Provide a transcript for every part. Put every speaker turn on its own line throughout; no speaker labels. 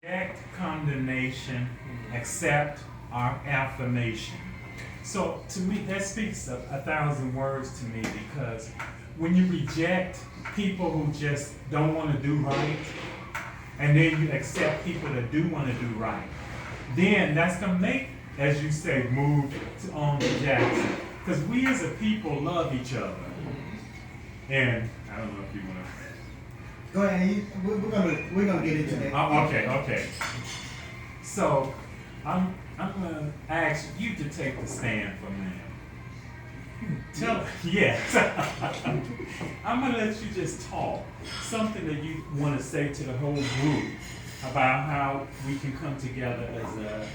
Reject condemnation, accept our affirmation. So to me, that speaks a thousand words to me because when you reject people who just don't want to do right, and then you accept people that do want to do right, then that's going to make, as you say, move on to Jackson. Because we as a people love each other. And I don't know if you want to.
Go ahead. We're gonna get into that.
Okay. So I'm gonna ask you to take the stand for me. Yes. I'm gonna let you just talk something that you want to say to the whole group about how we can come together as a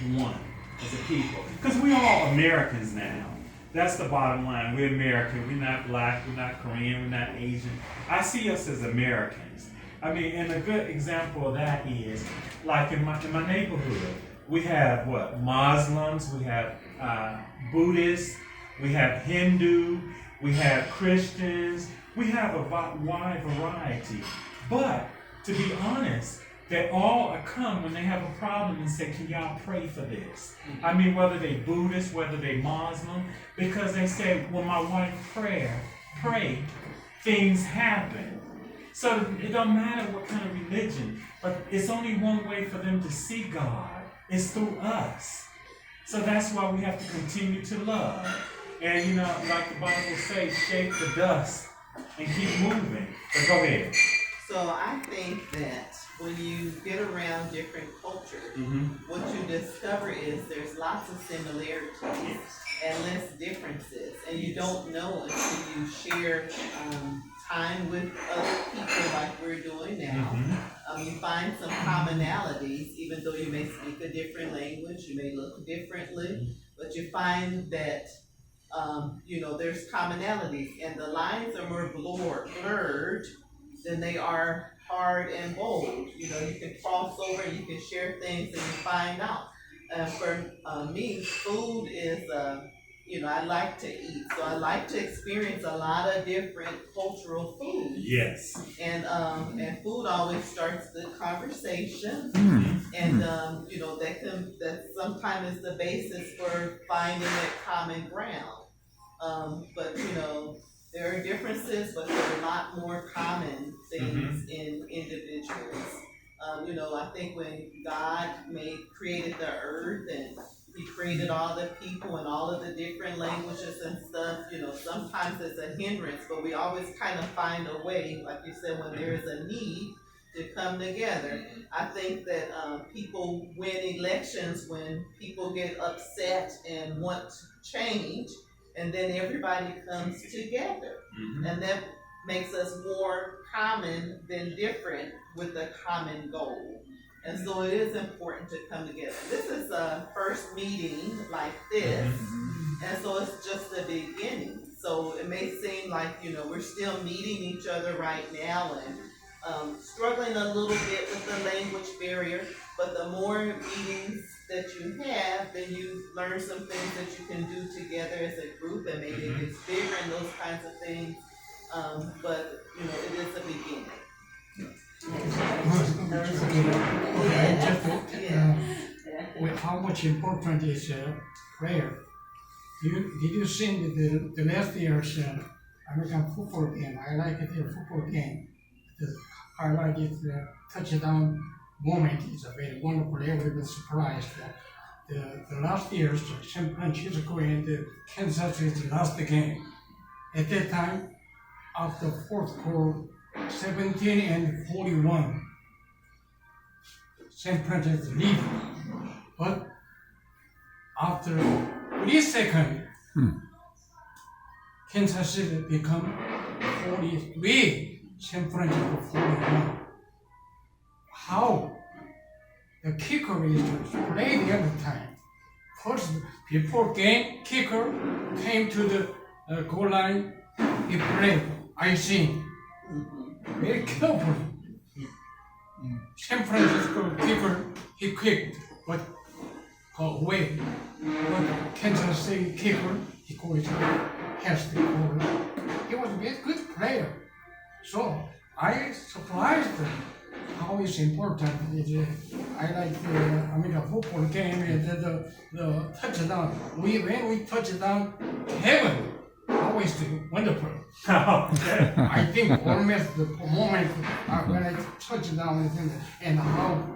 people. Because we're all Americans now. That's the bottom line. We're American. We're not black. We're not Korean. We're not Asian. I see us as Americans. I mean, and a good example of that is, like in my neighborhood, we have Muslims, we have Buddhists, we have Hindu, we have Christians, we have a wide variety. But to be honest, they all come when they have a problem and say, can y'all pray for this? I mean, whether they Buddhist, whether they Muslim, because they say, when my wife prayed, things happen. So it don't matter what kind of religion, but it's only one way for them to see God. It's through us. So that's why we have to continue to love. And like the Bible says, shake the dust and keep moving. But go ahead.
So I think that when you get around different cultures, what you discover is there's lots of similarities and less differences. And you don't know until you share time with other people like we're doing now. You find some commonalities, even though you may speak a different language, you may look differently, but you find that there's commonalities, and the lines are more blurred than they are hard and bold. You can cross over, you can share things, and you find out. For me, food is I like to eat, so I like to experience a lot of different cultural foods.
Yes.
And food always starts the conversation, and that sometimes is the basis for finding that common ground. But there are differences, but there are a lot more common things in individuals. I think when God created the earth and He created all the people and all of the different languages and stuff, sometimes it's a hindrance, but we always kind of find a way, like you said, when there is a need to come together. I think that people win elections when people get upset and want change, and then everybody comes together. And that makes us more common than different with a common goal. And so it is important to come together. This is a first meeting like this, and so it's just the beginning. So it may seem like, we're still meeting each other right now and struggling a little bit with the language barrier, but the more meetings that you have, then you learn some things that you can do together as a group, and maybe it gets bigger and those kinds of things. But it is a beginning.
With how much important is prayer? Did you see the last year's American football game? I like the football game. The highlight is the touchdown moment. It's a very wonderful. Everybody surprised. The last year's San Francisco and Kansas City lost the game. At that time, after fourth quarter, 17-41. San Francisco lead. But after 3 seconds, Kansas City become 43, San Francisco 41. How? The kicker is played every time. First, before game, kicker came to the goal line, he played icing. Very carefully. San Francisco kicker, he kicked, but go away. But Kansas City kicker, he goes past the goal. He was a very good player. So I surprised how it's important is I like the American football game and the touchdown. When we touch down heaven, always wonderful.
Okay.
I think almost the moment when I touch down and how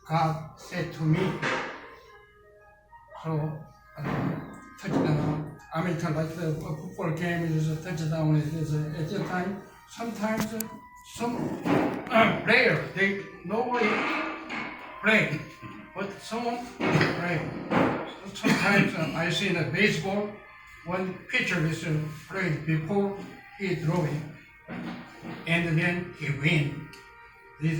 God said to me. So touchdown. American like the football game is a touchdown is at the time. Sometimes some player they nobody play, but someone play. Sometimes I see in the baseball, one pitcher is played before he throwing, and then he win. This is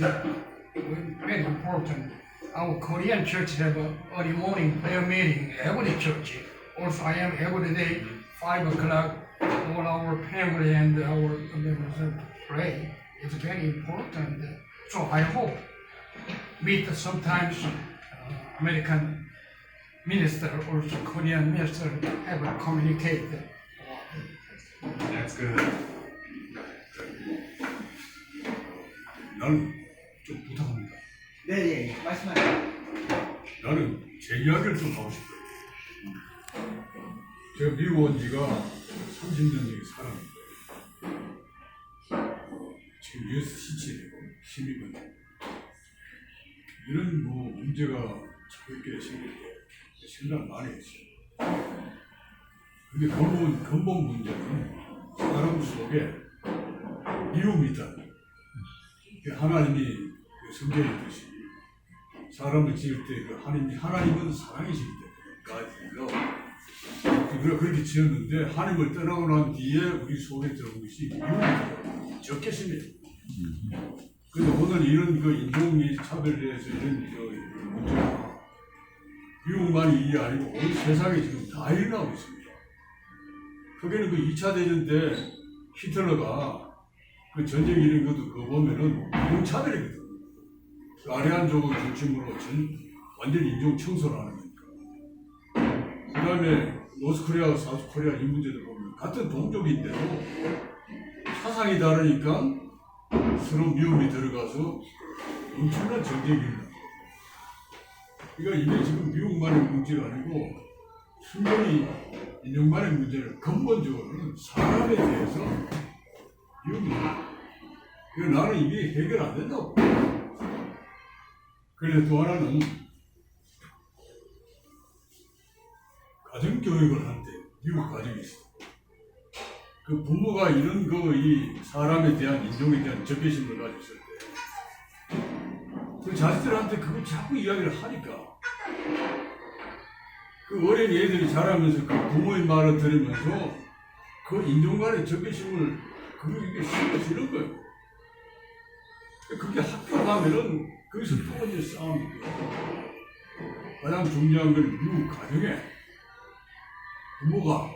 very important. Our Korean church have a early morning prayer meeting every church. Also, I am every day 5 o'clock. All our family and our members pray. It's very important. So I hope meet sometimes American minister or Korean minister have a communicate.
That's good.
나는 좀 부탁합니다.
네, 예, 말씀하세요.
나는 제 이야기를 좀 하고 싶어요. 제가 미국 온 지가 30년 전에 살았는데 지금 US 시치되고 시민은 이런 문제가 자유롭게 생길 때 생각 많이 했어요. 근데 근본 문제는 사람 속에 미움이 있다. 하나님이 성경에 있듯이 사람을 지을 때 하나님은 사랑이시기 때문에 우리가 그렇게 지었는데 하나님을 떠나고 난 뒤에 우리 속에 들어온 것이 미움이 적개심이에요. 그런데 오늘 이런 인종이 차별에 대해서 이런 문제가 미국만이 일이 아니고 온 세상에 지금 다 일어나고 있습니다. 그게는 2차 대전 때 히틀러가 그 전쟁 이런 것도 그거 보면은 인종차별이거든. 아리안족을 중심으로 완전 인종 청소를 하는 거니까. 그 다음에 노스코리아와 사우스코리아 이 문제도 보면 같은 동족인데도 사상이 다르니까 서로 미움이 들어가서 엄청난 전쟁이 일어나. 그러니까 이게 지금 미국만의 문제가 아니고 순전히 인종만의 문제를 근본적으로는 사람에 대해서 미움이야. 그래서 나는 이게 해결 안 된다고. 그래서 또 하나는 가정교육을 할 때 미국 가정이 있어. 그 부모가 이런 이 사람에 대한 인종에 대한 적개심을 가지고 있을 때, 그 자식들한테 그걸 자꾸 이야기를 하니까 그 어린 애들이 자라면서 그 부모의 말을 들으면서 그 인종 간의 적개심을 이게 심어지는 거예요. 그게 학교 가면은 거기서 또 이제 싸움이 돼요. 가장 중요한 건 미국 가정에 부모가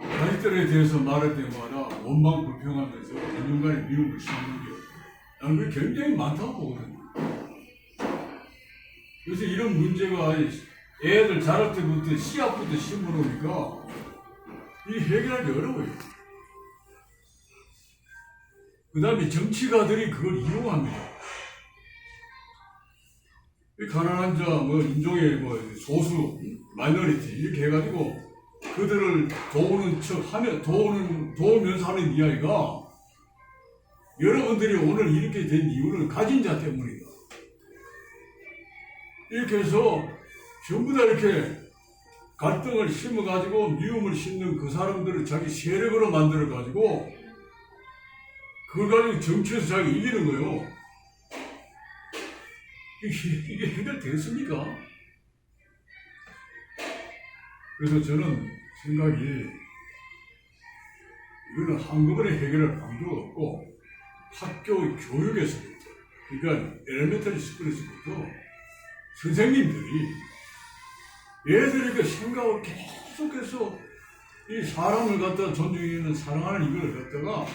자식들에 대해서 말할 때마다 원망 불평하면서 인종 간의 미움을 심는 게 나는 그게 굉장히 많다고 보거든요. 그래서 이런 문제가 애들 자랄 때부터 씨앗부터 심어놓으니까 이 해결하기 어려워요. 그 다음에 정치가들이 그걸 이용합니다. 가난한 자, 인종의 소수, 마이너리티 이렇게 해가지고 그들을 도우는 척 하면 도우면서 하는 이야기가 여러분들이 오늘 이렇게 된 이유는 가진 자 때문이다. 이렇게 해서 전부 다 이렇게 갈등을 심어가지고 미움을 심는 그 사람들을 자기 세력으로 만들어가지고 그걸 가지고 정치에서 자기 이기는 거예요. 이게 해결되겠습니까? 그래서 저는 생각이 이거는 한꺼번에 해결할 방법도 없고 학교 교육에서부터 그러니까 엘레멘터리 스쿨에서부터 선생님들이 애들이 그 생각을 계속해서 이 사람을 갖다 존중하는 사랑하는 이걸 갖다가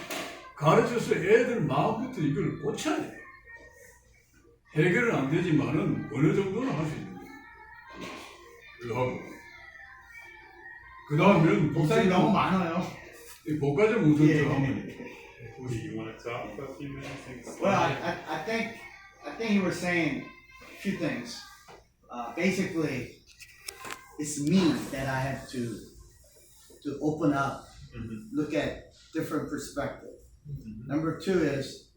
가르쳐서 애들 마음부터 이걸 고쳐야 돼. 해결은 안 되지만은 어느 정도는 할 수 있는 거예요. 그거 그 다음에는
목사님 너무 많아요.
복가점 우선
예,
좀 하면
Woody, you wanna talk for a few minutes?
Well, I think you were saying a few things. Basically, it's me that I have to open up, look at different perspective. Number two is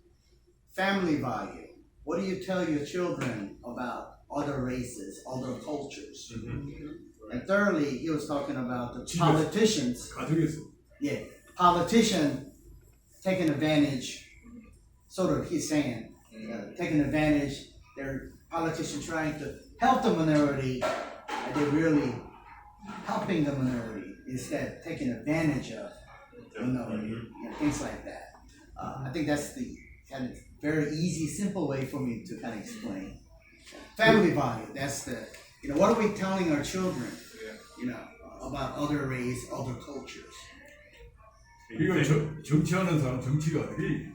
family value. What do you tell your children about other races, other cultures? And thirdly, he was talking about the politicians.
가정에서
Yeah, politician taking advantage, sort of, he's saying, taking advantage, they're politicians trying to help the minority, and they're really helping the minority instead of taking advantage of the minority, things like that. I think that's the kind of very easy, simple way for me to kind of explain. Family value, that's the, what are we telling our children, about other race, other cultures?
이거 정치하는 사람, 정치가들이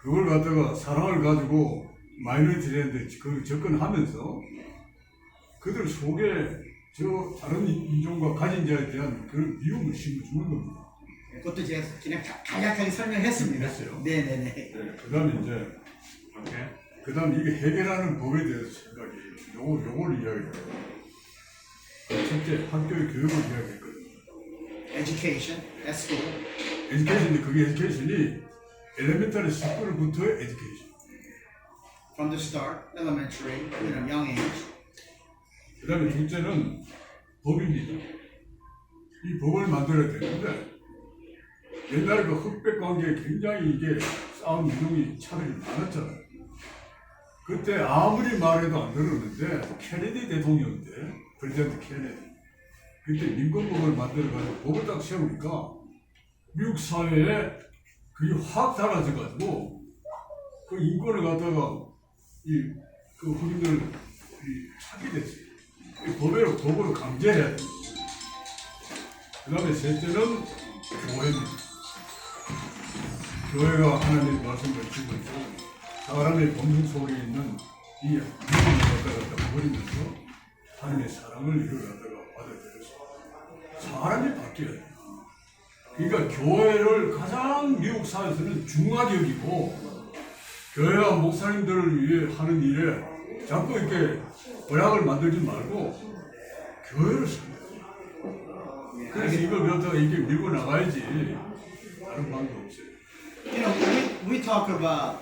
그걸 갖다가 사랑을 가지고 마이너리티랜드 그 접근하면서 그들 속에 저 다른 인종과 가진 자에 대한 그런 미움을 심어주는 겁니다.
그것도 제가 그냥 간략하게 설명했습니다.
했어요.
네네네.
네, 그다음에 이제 그다음 이게 해결하는 법에 대해서 생각이 요걸 이야기해요. 첫째 학교의 교육을 이야기했거든요.
Education, that's school.
에듀케이션인데 그게 에듀케이션이 엘레멘터리 스쿨부터의 에듀케이션.
From the start, elementary, young age.
그 다음에 둘째는 법입니다. 이 법을 만들어야 되는데 옛날에 그 흑백 관계에 굉장히 이게 싸움 유동이 차별이 많았잖아요. 그때 아무리 말해도 안 들었는데 케네디 대통령 때 프레지던트 케네디 그때 민권법을 만들어가지고 법을 딱 세우니까 미국 사회에 그게 확 달라져가지고 그 인권을 갖다가 그 흑인들 찾게 됐어요. 법을 강제해야 돼. 그 다음에 셋째는 교회입니다. 교회가 하나님의 말씀을 지면서 사람의 범중 속에 있는 이 미움을 갖다가 버리면서 하나님의 사랑을 이걸 갖다가 받아들여서 사람이 바뀌어야 돼. 그러니까 교회를 가장 미국 사회에서는 중하게 여기고 교회와 목사님들을 위해 하는 일에 자꾸 이렇게 보약을 만들지 말고 교회를 씁니다. 그래서 이걸 갖다가 이렇게 밀고 나가야지 다른 방법 없어요.
We talk about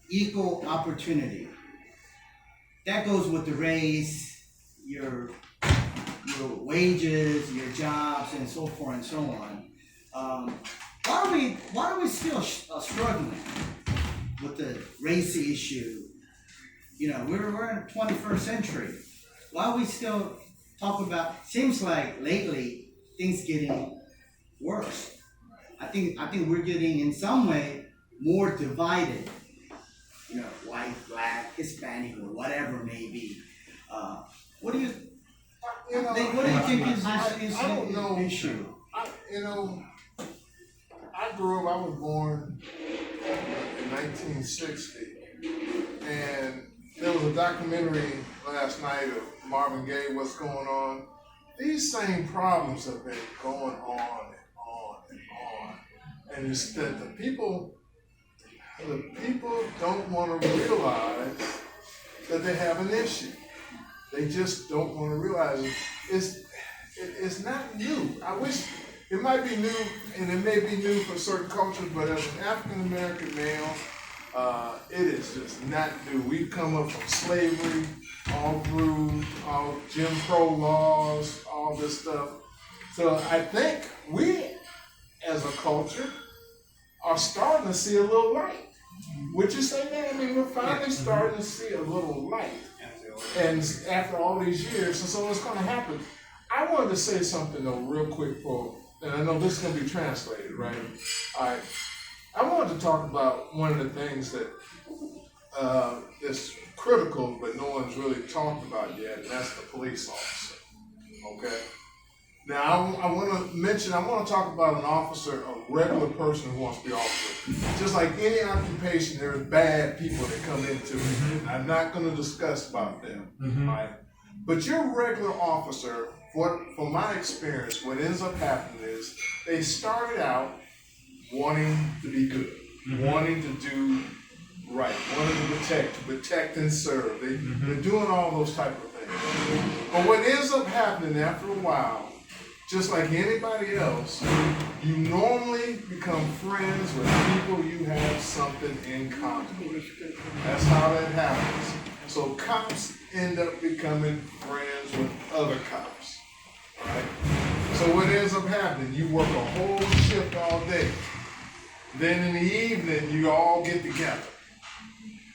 equal opportunity. That goes with the race, your wages, your jobs, and so forth and so on. Why are we still struggling with the race issue? We're in the 21st century. Why are we still talking about? Seems like lately things getting worse. I think we're getting in some way more divided. White, black, Hispanic, or whatever it may be. What do you think is the issue?
I grew up, I was born in 1960, and there was a documentary last night of Marvin Gaye, What's Going On. These same problems have been going on and on and on. And it's that the people don't want to realize that they have an issue. They just don't want to realize it. It's not new. I wish it might be new, and it may be new for certain cultures, but as an African American male, it is just not new. We've come up from slavery, all through all Jim Crow laws, all this stuff. So I think we, as a culture, are starting to see a little light. Would you say that? I mean, we're finally starting to see a little light. And after all these years, so what's going to happen? I wanted to say something though, real quick, and I know this is going to be translated, right? All right. I wanted to talk about one of the things that is critical, but no one's really talked about yet, and that's the police officer. Okay. Now, I want to talk about an officer, a regular person who wants to be officer. Just like any occupation, there's bad people that come into it. I'm not going to discuss about them, right? But your regular officer, from my experience, what ends up happening is they started out wanting to be good, wanting to do right, wanting to protect and serve. They're doing all those type of things. But what ends up happening after a while, just like anybody else, you normally become friends with people you have something in common with. That's how that happens. So cops end up becoming friends with other cops, right? So what ends up happening, you work a whole shift all day. Then in the evening, you all get together.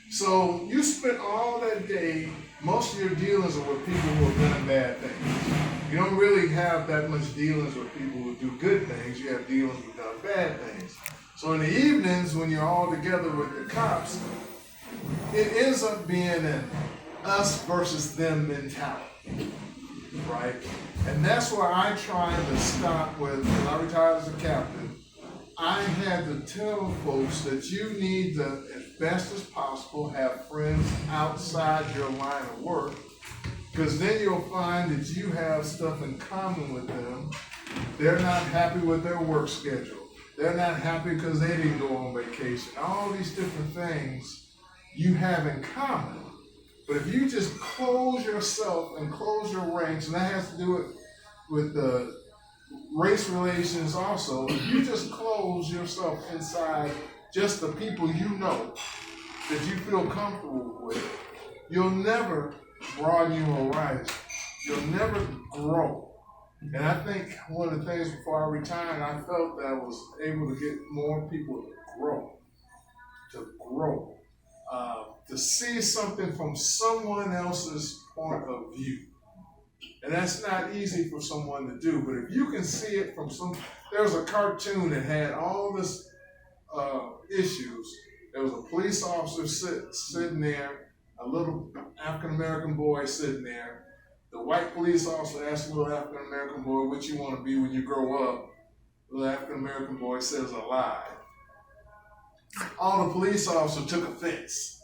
So you spend all that day, most of your dealings are with people who have done bad things. You don't really have that much dealings with people who do good things. You have dealings with done bad things. So in the evenings, when you're all together with the cops, it ends up being an us versus them mentality, right? And that's where I try to stop with, when I retired as a captain, I had to tell folks that you need to, as best as possible, have friends outside your line of work, because then you'll find that you have stuff in common with them. They're not happy with their work schedule. They're not happy because they didn't go on vacation. All these different things you have in common. But if you just close yourself and close your ranks, and that has to do with the race relations also, if you just close yourself inside just the people you know that you feel comfortable with, you'll never broaden your horizon. You'll never grow. And I think one of the things before I retired, I felt that I was able to get more people to grow, to see something from someone else's point of view. And that's not easy for someone to do, but if you can see it from there was a cartoon that had all this issues. There was a police officer sitting there, a little African-American boy sitting there. The white police officer asked the little African-American boy, what you want to be when you grow up? The little African-American boy says, alive. All the police officers took offense.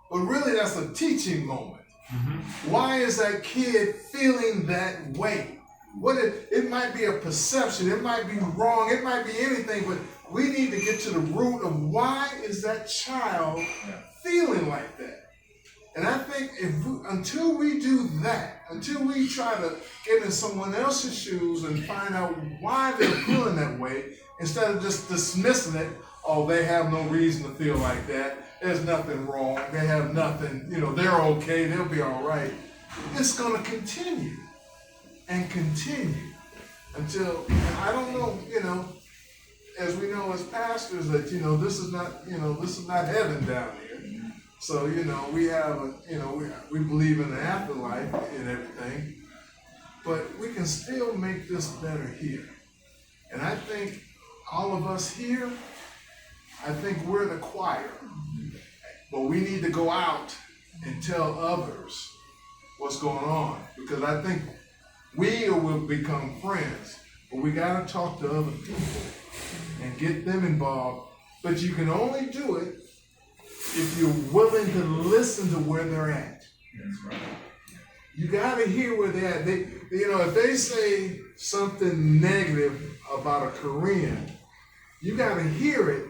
But really, that's a teaching moment. Why is that kid feeling that way? It might be a perception, it might be wrong, it might be anything, but we need to get to the root of why is that child feeling like that. And I think until we do that, until we try to get in someone else's shoes and find out why they're feeling that way, instead of just dismissing it, oh, they have no reason to feel like that. There's nothing wrong. They have nothing, they're okay. They'll be all right. It's going to continue and continue until, I don't know, as we know as pastors that, this is not heaven down here. So, we have we believe in the afterlife and everything, but we can still make this better here. And I think all of us here, I think we're the choir, but we need to go out and tell others what's going on, because I think we will become friends, but we got to talk to other people and get them involved. But you can only do it if you're willing to listen to where they're at.
That's right.
You got to hear where they're at. If they say something negative about a Korean, you got to hear it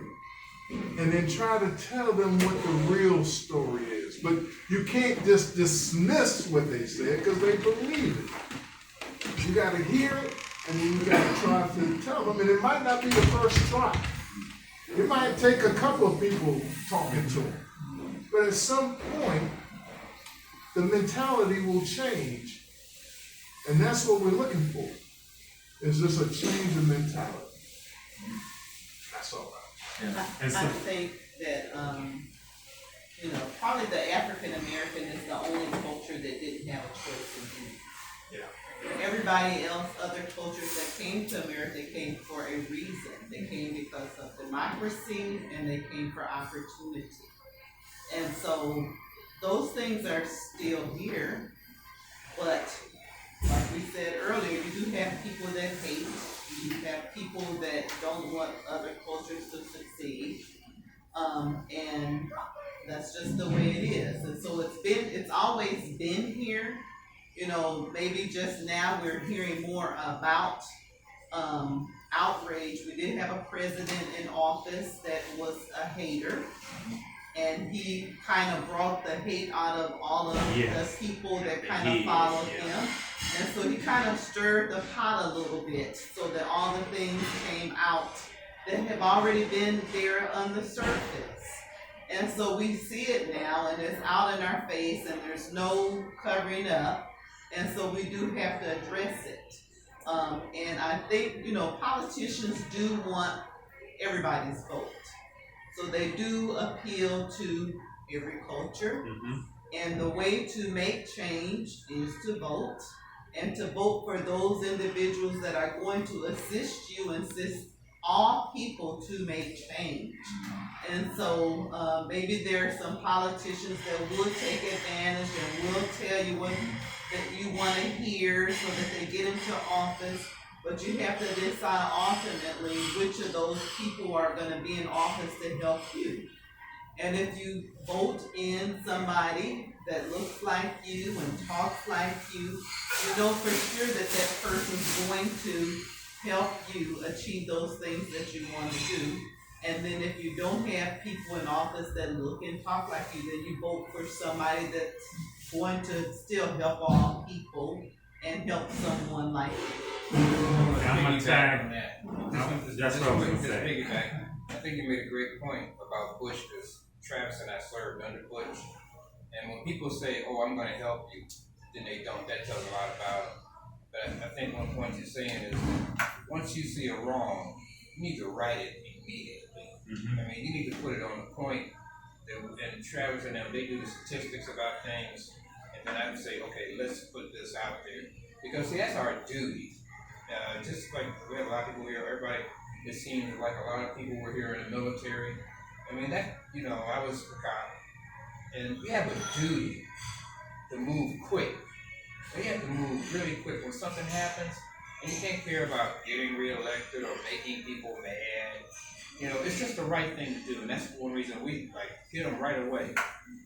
and then try to tell them what the real story is. But you can't just dismiss what they said because they believe it. You got to hear it, and then you got to try to tell them. And it might not be the first try. It might take a couple of people talking to them. But at some point, the mentality will change. And that's what we're looking for. Is just a change of mentality. That's all right.
Yeah.
I think that, probably the African American is the only culture that didn't have a choice in doing.
Yeah.
Everybody else, other cultures that came to America came for a reason. They came because of democracy and they came for opportunity. And so those things are still here, but like we said earlier, you do have people that hate. You have people that don't want other cultures to succeed, and that's just the way it is. And so it's always been here. Maybe just now we're hearing more about outraged. We did have a president in office that was a hater. And he kind of brought the hate out of all of
Yes.
the people that
The
kind of
hate,
followed
yeah.
him. And so he kind of stirred the pot a little bit so that all the things came out that have already been there on the surface. And so we see it now and it's out in our face and there's no covering up. And so we do have to address it. And I think, politicians do want everybody's vote. So they do appeal to every culture. And the way to make change is to vote. And to vote for those individuals that are going to assist you, assist all people to make change. And so maybe there are some politicians that will take advantage and will tell you what that you want to hear so that they get into office. But you have to decide ultimately which of those people are going to be in office to help you. And if you vote in somebody that looks like you and talks like you know for sure that that person's going to help you achieve those things that you want to do. And then if you don't have people in office that look and talk like you, then you vote for somebody that's going to still help all people and help someone like you.
I'm gonna tag.
on that.
That's what I was gonna
Just
say.
piggyback. I think you made a great point about Bush, because Travis and I served under Bush. And when people say, "Oh, I'm going to help you," then they don't. That tells a lot about them. But I think one point you're saying is, once you see a wrong, you need to right it immediately. I mean, you need to put it on the point. And Travis and them, they do the statistics about things, and then I would say, okay, let's put this out there, because see, that's our duty. Just like we have a lot of people here, everybody, it seems like a lot of people were here in the military. I mean, that, I was a cop, and we have a duty to move quick. We have to move really quick when something happens, and you can't care about getting reelected or making people mad. It's just the right thing to do, and that's one reason we hit them right away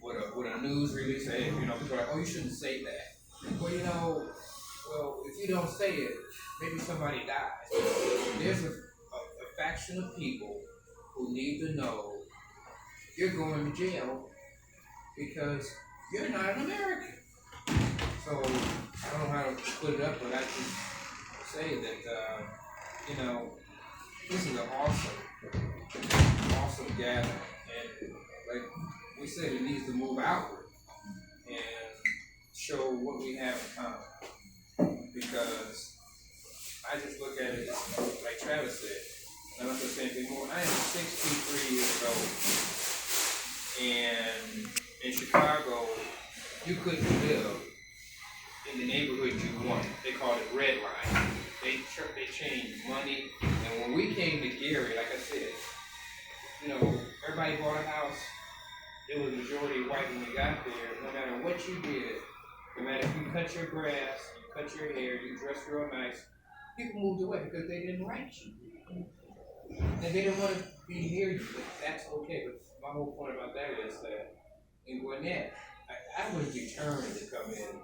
with a news release. Hey, people are like, "Oh, you shouldn't say that." Well, if you don't say it, maybe somebody dies. There's a faction of people who need to know you're going to jail because you're not an American. So I don't know how to put it up, but I just say that this is an awesome gathering, and like we said, it needs to move outward and show what we have in common. Because I just look at it like Travis said, and I'm not saying anything more. I am 63 years old, and in Chicago, you couldn't live in the neighborhood you wanted. They called it red line. They changed money, and when we came to Gary, like I said, everybody bought a house. It was majority white when we got there. No matter what you did, no matter if you cut your grass, you cut your hair, you dressed real nice, people moved away because they didn't like you. And they didn't want to be near you. But that's okay. But my whole point about that is that in Gwinnett, I was determined to come in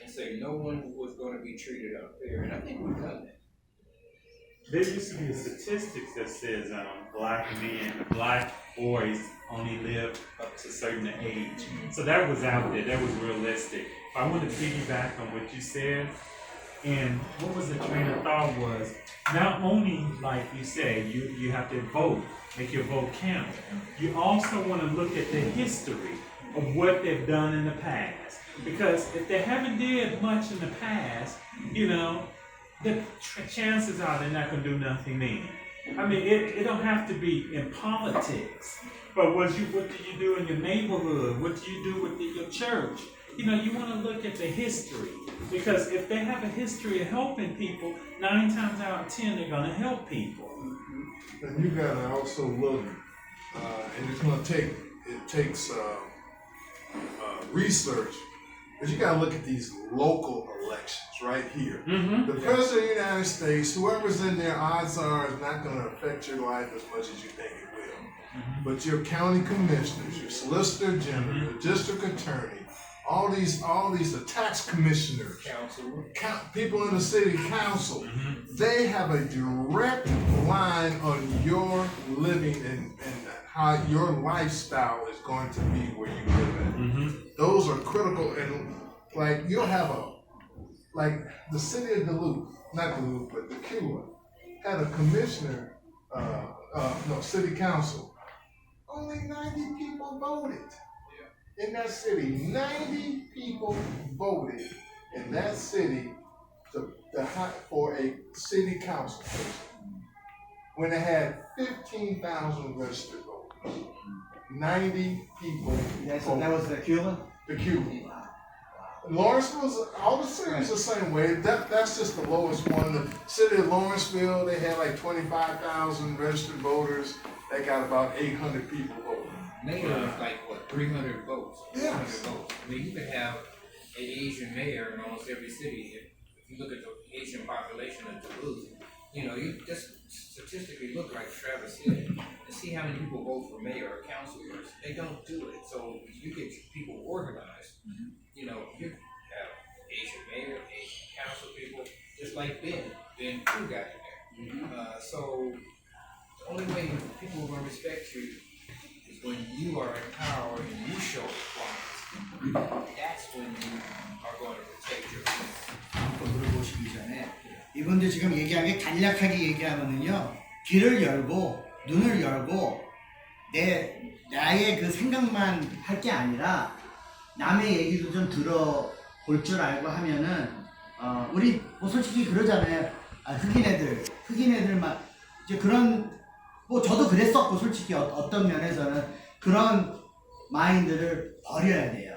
and say no one was going to be treated unfair. And I think we've done that.
There used to be statistics that says black boys only live up to a certain age. So that was out there, that was realistic. I want to piggyback on what you said, and what was the train of thought was, not only, like you said, you have to vote, make your vote count. You also want to look at the history of what they've done in the past. Because if they haven't did much in the past, the chances are they're not going to do nothing then. I mean, it don't have to be in politics, but what do you do in your neighborhood? What do you do with your church? You want to look at the history, because if they have a history of helping people, 9 times out of 10 they're going to help people.
And you gotta also look, and it's gonna takes research, but you gotta look at these local elections right here. The President of the United States, whoever's in there, odds are is not gonna affect your life as much as you think it will. But your county commissioners, your solicitor general, your district attorney, all these the tax commissioners,
Council.
people in the city council, they have a direct line on your living and how your lifestyle is going to be where you live at. Those are critical, and like you'll have like the city of Duluth, not Duluth, but Tequila, had a commissioner, city council. Only 90 people voted in that city. 90 people voted in that city for a city council person. When it had 15,000 registered voters, 90 people.
That was the Cuban?
The Cuban. Lawrenceville's, all the cities the same way. That's just the lowest one. The city of Lawrenceville, they had like 25,000 registered voters. They got about 800 people voting.
Mayor is like, what, 300 votes?
Yes.
300 votes. I mean, you could have an Asian mayor in almost every city. If you look at the Asian population of Duluth, you know, you just statistically look like Traverse City and see how many people vote for mayor or councilors. They don't do it. So you get people organized. You know, you have Asian mayor, Asian council people, just like Ben Crew got in there. So the only way people are going to respect you is when you are in power and you show performance. That's when you are going to protect your people.
물어보시기 전에 이분들 지금 얘기한 게 간략하게 얘기하면은요, 귀를 열고 눈을 열고 나의 그 생각만 할 게 아니라 남의 얘기도 좀 들어볼 줄 알고 하면은 우리 뭐 솔직히 그러잖아요. 흑인 애들만 이제 그런, 뭐 저도 그랬었고 솔직히 어떤 면에서는 그런 마인드를 버려야 돼요.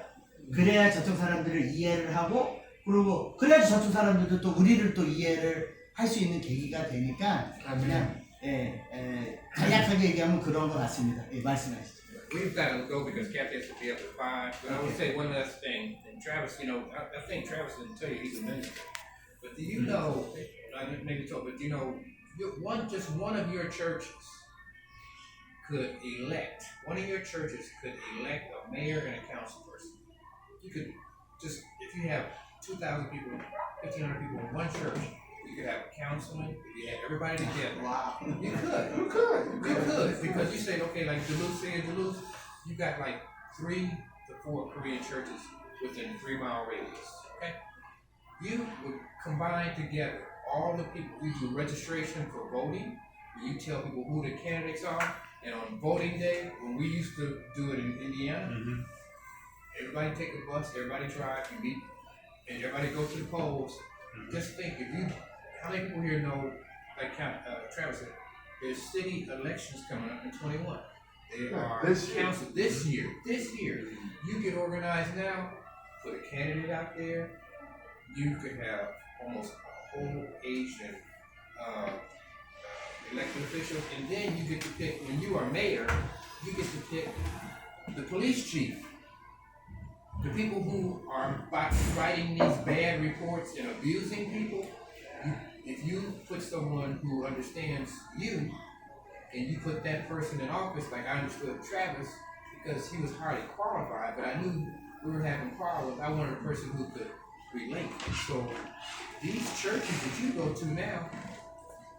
그래야 저쪽 사람들을 이해를 하고, 그리고 그래야지 저쪽 사람들도 또 우리를 또 이해를 할 수 있는 계기가 되니까 그냥 간략하게 얘기하면 그런 것 같습니다. 말씀하시죠.
We've got to go because Kathy has to be up at 5. But I would say one last thing. And Travis, you know, I think Travis didn't tell you he's a minister. But do you know, I didn't maybe talk, but you know, just one of your churches could elect a mayor and a council person. You could just, if you have 2,000 people, 1,500 people in one church, you could have a councilman, you had everybody together.
Wow.
You could, because you say, okay, like Duluth, you got like 3 to 4 Korean churches within a 3-mile radius, okay? You would combine together all the people. You do registration for voting, you tell people who the candidates are, and on voting day, when we used to do it in Indiana, everybody take a bus, everybody drive, you meet, and everybody go to the polls. Just think, how many people here know, like Travis said, there's city elections coming up in 21. There are council this year. You get organized now, put a candidate out there. You could have almost a whole Asian elected officials, and then you get to pick, when you are mayor, you get to pick the police chief. The people who are writing these bad reports and abusing people, if you put someone who understands you, and you put that person in office, like I understood Travis, because he was highly qualified, but I knew we were having problems. I wanted a person who could relate. So these churches that you go to now,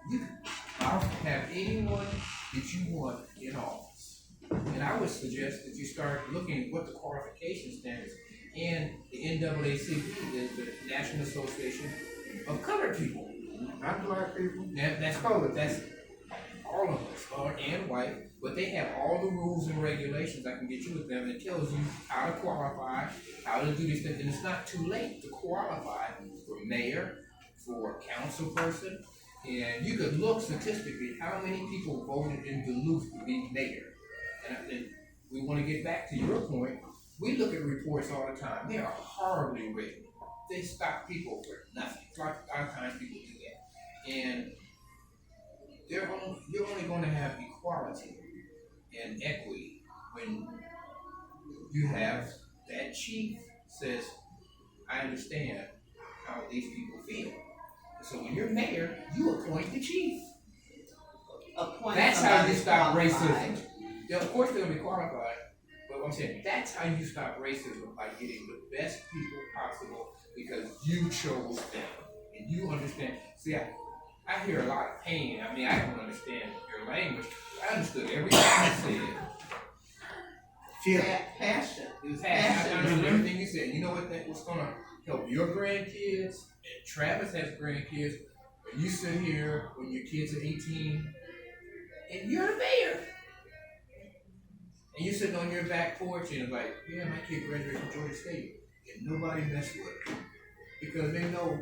you can have anyone that you want in office. And I would suggest that you start looking at what the qualification standards, and the NAACP is the National Association of Colored People.
Not black people.
That's colored. That's all of us, and white, but they have all the rules and regulations. I can get you with them. It tells you how to qualify, how to do these things, and it's not too late to qualify for mayor, for council person, and you could look statistically how many people voted in Duluth to be mayor. And I think we want to get back to your point. We look at reports all the time. They are horribly written. They stop people for nothing. A lot of times people do that. And you're only going to have equality and equity when you have that chief says, I understand how these people feel. So when you're mayor, you appoint the chief. That's how you stop racism. Yeah, of course they're going to be qualified, but I'm saying that's how you stop racism, by getting the best people possible because you chose them and you understand. See, I hear a lot of pain. I mean, I don't understand your language. I understood everything you said.
Feel.
Passion.
It was passion. I understood everything you said. You know what? That was gonna help your grandkids. And Travis has grandkids. But you sit here when your kids are 18, and you're the mayor. And you're sitting on your back porch and it's like, yeah, my kid graduated from Georgia State, and nobody messed with it because they know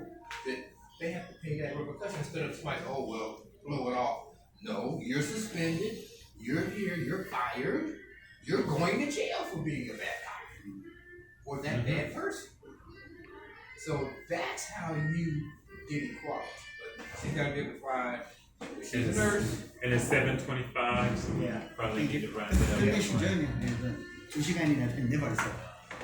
that they have to pay that repercussion instead of somebody, oh well, blow it off. No, you're suspended. You're here. You're fired. You're going to jail for being a bad cop or that bad person. So that's how you get equality. But she's got to be able to find. She's a nurse.
And it's 7:25. So
Yeah.
probably need to wrap it up.
끝내시죠, 2시간이나 된 내버렸어.